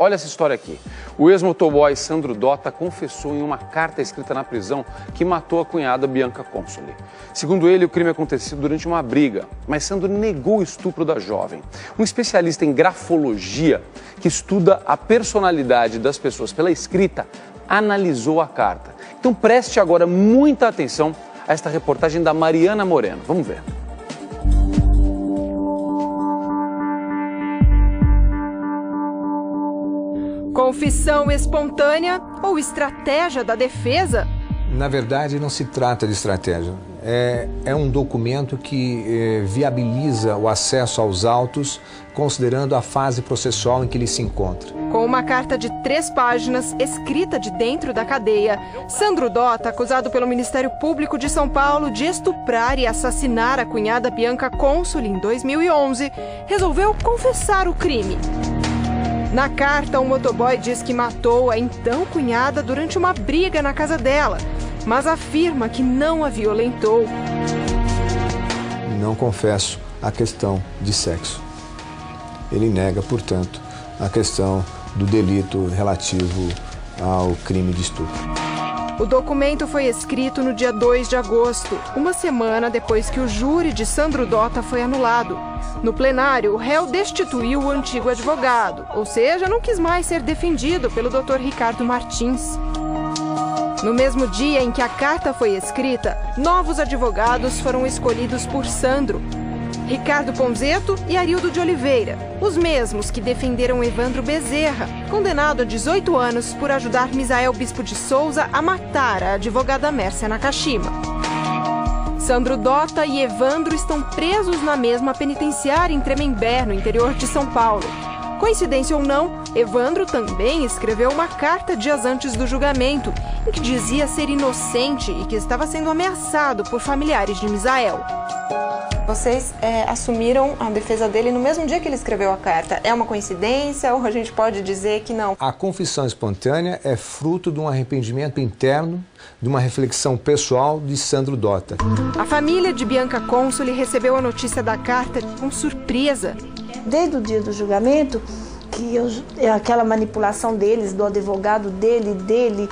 Olha essa história aqui. O ex-motoboy Sandro Dota confessou em uma carta escrita na prisão que matou a cunhada Bianca Consoli. Segundo ele, o crime aconteceu durante uma briga, mas Sandro negou o estupro da jovem. Um especialista em grafologia, que estuda a personalidade das pessoas pela escrita, analisou a carta. Então preste agora muita atenção a esta reportagem da Mariana Moreno. Vamos ver. Confissão espontânea ou estratégia da defesa? Na verdade, não se trata de estratégia. É um documento que viabiliza o acesso aos autos, considerando a fase processual em que ele se encontra. Com uma carta de 3 páginas, escrita de dentro da cadeia, Sandro Dota, acusado pelo Ministério Público de São Paulo de estuprar e assassinar a cunhada Bianca Consoli em 2011, resolveu confessar o crime. Na carta, o motoboy diz que matou a então cunhada durante uma briga na casa dela, mas afirma que não a violentou. Não confesso a questão de sexo. Ele nega, portanto, a questão do delito relativo ao crime de estupro. O documento foi escrito no dia 2 de agosto, uma semana depois que o júri de Sandro Dota foi anulado. No plenário, o réu destituiu o antigo advogado, ou seja, não quis mais ser defendido pelo Dr. Ricardo Martins. No mesmo dia em que a carta foi escrita, novos advogados foram escolhidos por Sandro: Ricardo Ponzeto e Arildo de Oliveira, os mesmos que defenderam Evandro Bezerra, condenado a 18 anos por ajudar Misael Bispo de Souza a matar a advogada Mércia Nakashima. Sandro Dota e Evandro estão presos na mesma penitenciária em Tremembé, no interior de São Paulo. Coincidência ou não, Evandro também escreveu uma carta dias antes do julgamento, em que dizia ser inocente e que estava sendo ameaçado por familiares de Misael. Vocês assumiram a defesa dele no mesmo dia que ele escreveu a carta. É uma coincidência ou a gente pode dizer que não? A confissão espontânea é fruto de um arrependimento interno, de uma reflexão pessoal de Sandro Dota. A família de Bianca Consoli recebeu a notícia da carta com surpresa. Desde o dia do julgamento, aquela manipulação deles, do advogado dele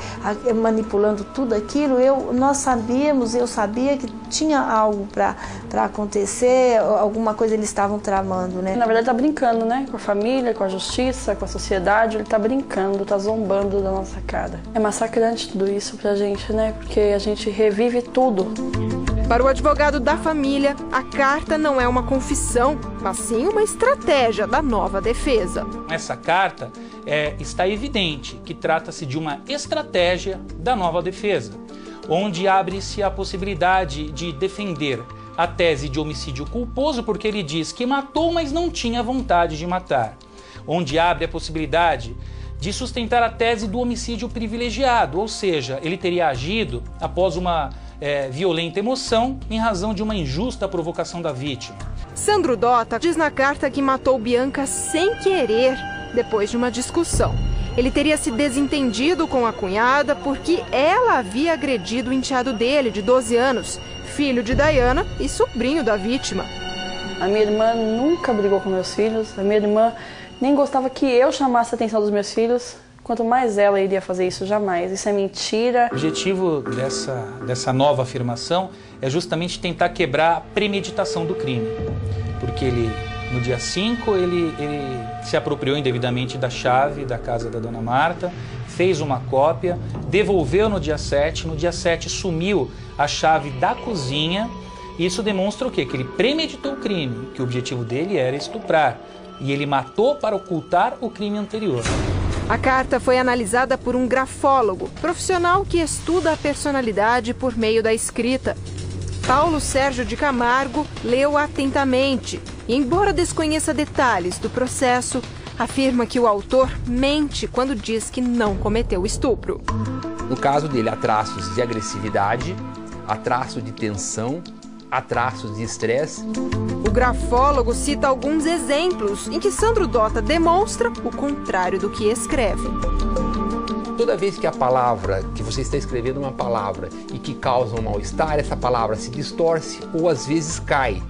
manipulando tudo aquilo, nós sabíamos, eu sabia que tinha algo para acontecer, alguma coisa eles estavam tramando, né? Na verdade, tá brincando, né? Com a família, com a justiça, com a sociedade, ele tá brincando, tá zombando da nossa cara. É massacrante tudo isso pra gente, né? Porque a gente revive tudo. Para o advogado da família, a carta não é uma confissão, mas sim uma estratégia da nova defesa. Essa carta está evidente que trata-se de uma estratégia da nova defesa, onde abre-se a possibilidade de defender a tese de homicídio culposo porque ele diz que matou, mas não tinha vontade de matar, onde abre a possibilidade de sustentar a tese do homicídio privilegiado, ou seja, ele teria agido após uma violenta emoção em razão de uma injusta provocação da vítima. Sandro Dota diz na carta que matou Bianca sem querer, depois de uma discussão. Ele teria se desentendido com a cunhada porque ela havia agredido o enteado dele, de 12 anos, filho de Dayana e sobrinho da vítima. A minha irmã nunca brigou com meus filhos, a minha irmã nem gostava que eu chamasse a atenção dos meus filhos. Quanto mais ela iria fazer isso, jamais. Isso é mentira. O objetivo dessa nova afirmação é justamente tentar quebrar a premeditação do crime. Porque no dia 5, ele se apropriou indevidamente da chave da casa da dona Marta, fez uma cópia, devolveu no dia 7, no dia 7 sumiu a chave da cozinha. E isso demonstra o quê? Que ele premeditou o crime, que o objetivo dele era estuprar. E ele matou para ocultar o crime anterior. A carta foi analisada por um grafólogo, profissional que estuda a personalidade por meio da escrita. Paulo Sérgio de Camargo leu atentamente e, embora desconheça detalhes do processo, afirma que o autor mente quando diz que não cometeu estupro. No caso dele, há traços de agressividade, há traços de tensão, há traços de estresse. O grafólogo cita alguns exemplos em que Sandro Dota demonstra o contrário do que escreve. Toda vez que a palavra, que você está escrevendo uma palavra e que causa um mal-estar, essa palavra se distorce ou às vezes cai.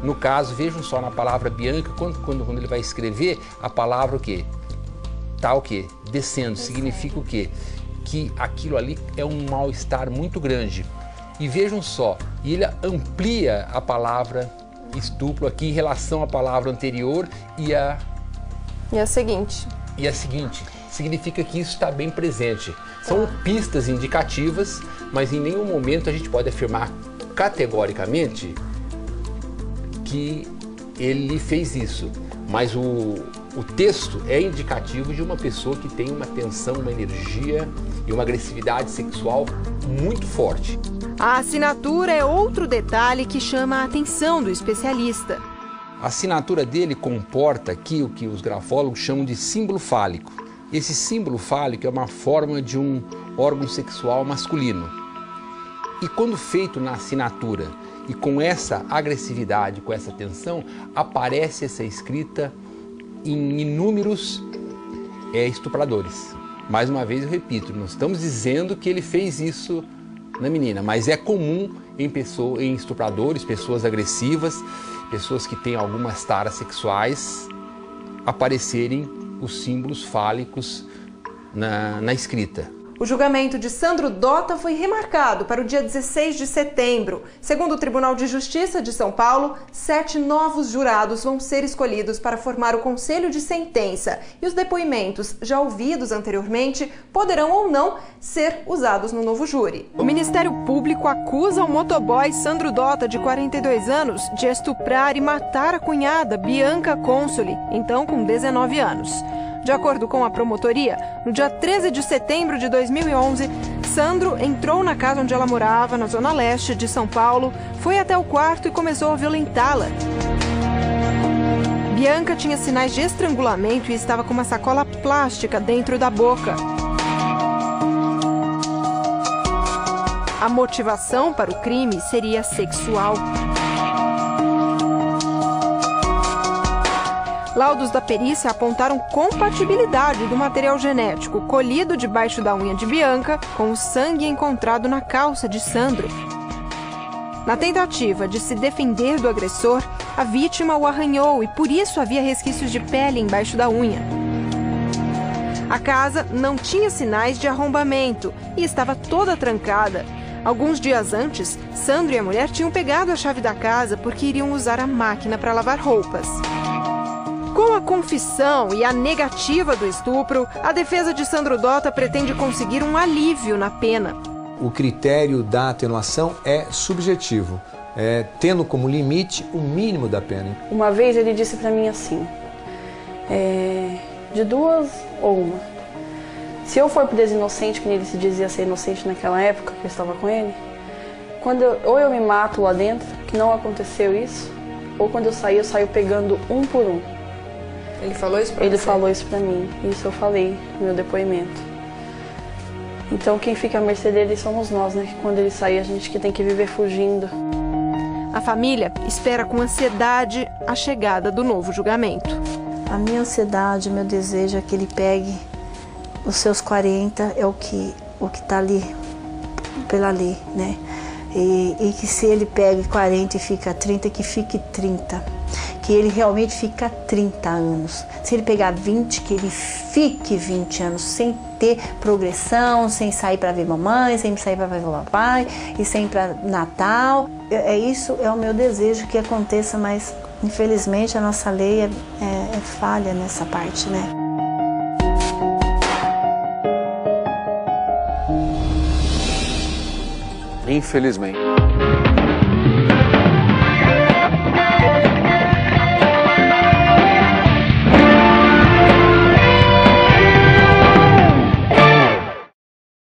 No caso, vejam só na palavra Bianca, quando ele vai escrever, a palavra o quê? tá o quê? Descendo. Significa o quê? Que aquilo ali é um mal-estar muito grande. E vejam só, ele amplia a palavra estupro aqui em relação à palavra anterior e a seguinte. E a seguinte. Significa que isso está bem presente. São pistas indicativas, mas em nenhum momento a gente pode afirmar categoricamente que ele fez isso. Mas o texto é indicativo de uma pessoa que tem uma tensão, uma energia e uma agressividade sexual muito forte. A assinatura é outro detalhe que chama a atenção do especialista. A assinatura dele comporta aqui o que os grafólogos chamam de símbolo fálico. Esse símbolo fálico é uma forma de um órgão sexual masculino. E quando feito na assinatura e com essa agressividade, com essa tensão, aparece essa escrita em inúmeros estupradores. Mais uma vez eu repito, não estamos dizendo que ele fez isso na menina, mas é comum em estupradores, pessoas agressivas, pessoas que têm algumas taras sexuais, aparecerem os símbolos fálicos na escrita. O julgamento de Sandro Dota foi remarcado para o dia 16 de setembro. Segundo o Tribunal de Justiça de São Paulo, 7 novos jurados vão ser escolhidos para formar o conselho de sentença. E os depoimentos já ouvidos anteriormente poderão ou não ser usados no novo júri. O Ministério Público acusa o motoboy Sandro Dota, de 42 anos, de estuprar e matar a cunhada, Bianca Consoli, então com 19 anos. De acordo com a promotoria, no dia 13 de setembro de 2011, Sandro entrou na casa onde ela morava, na zona leste de São Paulo, foi até o quarto e começou a violentá-la. Bianca tinha sinais de estrangulamento e estava com uma sacola plástica dentro da boca. A motivação para o crime seria sexual. Laudos da perícia apontaram compatibilidade do material genético colhido debaixo da unha de Bianca com o sangue encontrado na calça de Sandro. Na tentativa de se defender do agressor, a vítima o arranhou e por isso havia resquícios de pele embaixo da unha. A casa não tinha sinais de arrombamento e estava toda trancada. Alguns dias antes, Sandro e a mulher tinham pegado a chave da casa porque iriam usar a máquina para lavar roupas. Com a confissão e a negativa do estupro, a defesa de Sandro Dota pretende conseguir um alívio na pena. O critério da atenuação é subjetivo, tendo como limite o mínimo da pena. Uma vez ele disse para mim assim, de duas ou uma. Se eu for preso inocente, que ele se dizia ser inocente naquela época que eu estava com ele, ou eu me mato lá dentro, que não aconteceu isso, ou quando eu saio pegando um por um. Ele falou isso pra você? Ele falou isso pra mim, isso eu falei no meu depoimento. Então quem fica à mercê dele somos nós, né? Quando ele sair, a gente que tem que viver fugindo. A família espera com ansiedade a chegada do novo julgamento. A minha ansiedade, meu desejo é que ele pegue os seus 40, é o que tá ali pela lei, né? E que se ele pegue 40 e fica 30, que fique 30. Que ele realmente fica 30 anos. Se ele pegar 20, que ele fique 20 anos sem ter progressão, sem sair para ver mamãe, sem sair para ver o papai, e sem para Natal. Isso é o meu desejo que aconteça, mas infelizmente a nossa lei é falha nessa parte, né? Infelizmente.